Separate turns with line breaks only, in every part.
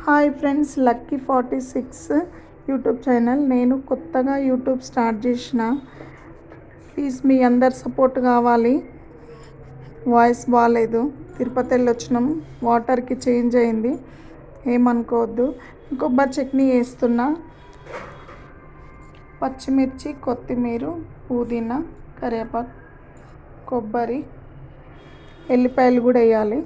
Hi friends, లక్కీ46 YouTube channel. నేను కొత్తగా యూట్యూబ్ స్టార్ట్ చేసిన. ప్లీజ్ మీ అందరు సపోర్ట్ కావాలి. వాయిస్ బాగాలేదు, తిరుపతి వెళ్ళి వచ్చినాం, వాటర్కి చేంజ్ అయింది, ఏమనుకోవద్దు. కొబ్బరి చట్నీ వేస్తున్నా. పచ్చిమిర్చి, కొత్తిమీర, పుదీనా, కరివేపాకు, కొబ్బరి, ఎల్లిపాయలు కూడా వేయాలి.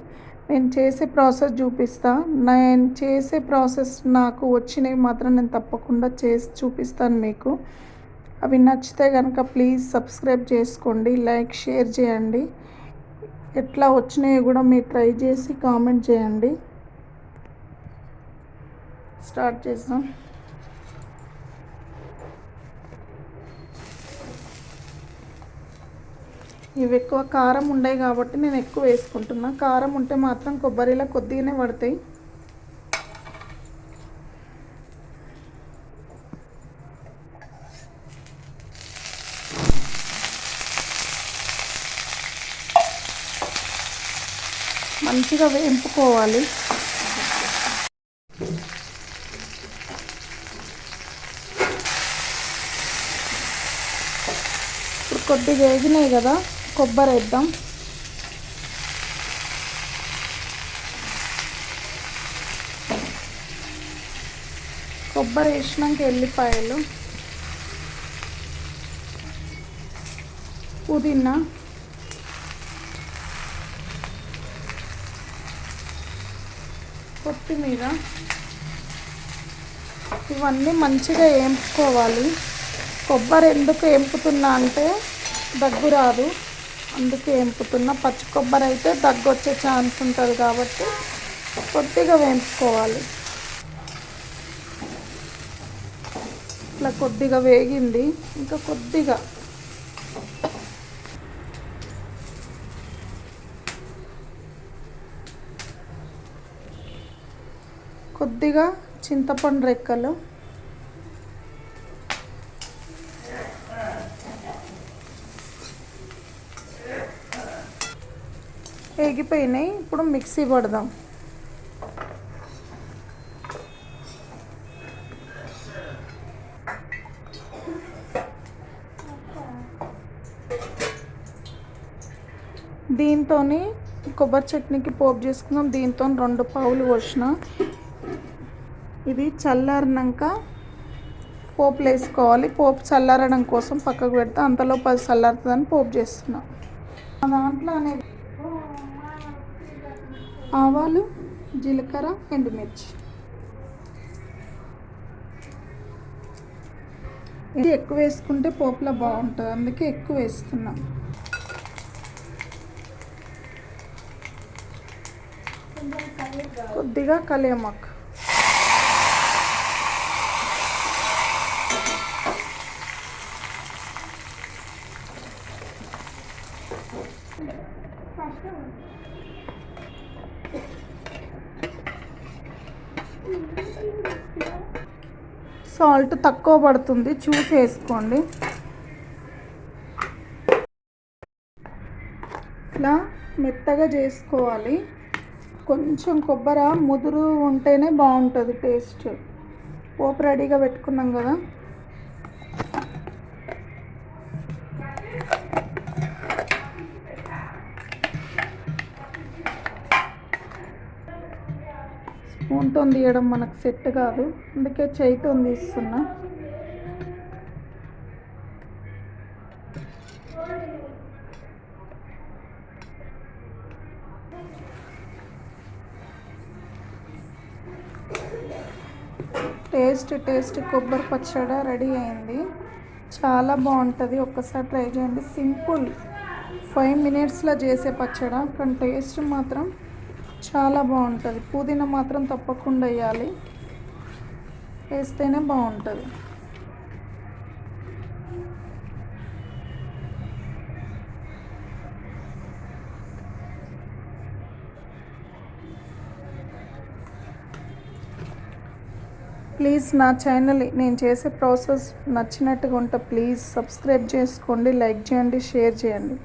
నేను చేసే ప్రాసెస్ చూపిస్తా. నేను చేసే ప్రాసెస్ నాకు వచ్చినవి మాత్రం నేను తప్పకుండా చేసి చూపిస్తాను మీకు. అవి నచ్చితే కనుక ప్లీజ్ సబ్స్క్రైబ్ చేసుకోండి, లైక్, షేర్ చేయండి. ఎట్లా వచ్చినాయో కూడా మీరు ట్రై చేసి కామెంట్ చేయండి. స్టార్ట్ చేద్దాం. ఇవి ఎక్కువ కారం ఉండవు కాబట్టి నేను ఎక్కువ వేసుకుంటున్నా. కారం ఉంటే మాత్రం కొబ్బరిలో కొద్దిగానే పడతాయి. మంచిగా వేంపుకోవాలి. ఇప్పుడు కొద్దిగా వేగినాయి కదా, కొబ్బరి వేద్దాం. కొబ్బరి వేసినాక ఎల్లిపాయలు, పుదీనా, కొత్తిమీర ఇవన్నీ మంచిగా వేంపుకోవాలి. కొబ్బరి ఎందుకు వేంపుతున్నా అంటే దగ్గు రాదు, అందుకే వేంపుతున్నా. పచ్చి కొబ్బరి అయితే దగ్గు వచ్చే ఛాన్స్ ఉంటుంది కాబట్టి కొద్దిగా వేంపుకోవాలి. ఇట్లా కొద్దిగా వేగింది, ఇంకా కొద్దిగా చింతపండు రెక్కలు, వేగిపోయినాయి. ఇప్పుడు మిక్సీ పడదాం. దీంతో కొబ్బరి చట్నీకి పోపు చేసుకుందాం. దీంతో 2 పావులు పోసిన. ఇది చల్లారినాక పోపులు వేసుకోవాలి. పోపు చల్లారడం కోసం పక్కకు పెడతా, అంతలో 10 చల్లారుతుందని పోపు చేస్తున్నా. దాంట్లో ఆవాలు, జీలకర్ర, ఎండుమిర్చి. ఇది ఎక్కువ వేసుకుంటే పోపులో బాగుంటుంది, అందుకే ఎక్కువ వేస్తున్నాం. కొద్దిగా కరివేపాకు, సాల్ట్ తక్కువ పడుతుంది, చూసి వేసుకోండి. ఇట్లా మెత్తగా చేసుకోవాలి. కొంచెం కొబ్బరి ముదురు ఉంటేనే బాగుంటుంది టేస్ట్. పోపు రెడీగా పెట్టుకున్నాం కదా, స్పూన్తో తీయడం మనకు సెట్ కాదు, అందుకే చేయితో తీస్తున్నా. టేస్ట్ కొబ్బరి పచ్చడి రెడీ అయింది. చాలా బాగుంటుంది, ఒక్కసారి ట్రై చేయండి. సింపుల్ 5 మినిట్స్లో చేసే పచ్చడి, కానీ టేస్ట్ మాత్రం చాలా బాగుంటుంది. పుదీనా మాత్రం తప్పకుండా వేయాలి, వేస్తేనే బాగుంటుంది. ప్లీజ్ నా ఛానల్ నేను చేసే ప్రాసెస్ నచ్చినట్టుగా ఉంటే ప్లీజ్ సబ్స్క్రైబ్ చేసుకోండి, లైక్ చేయండి, షేర్ చేయండి.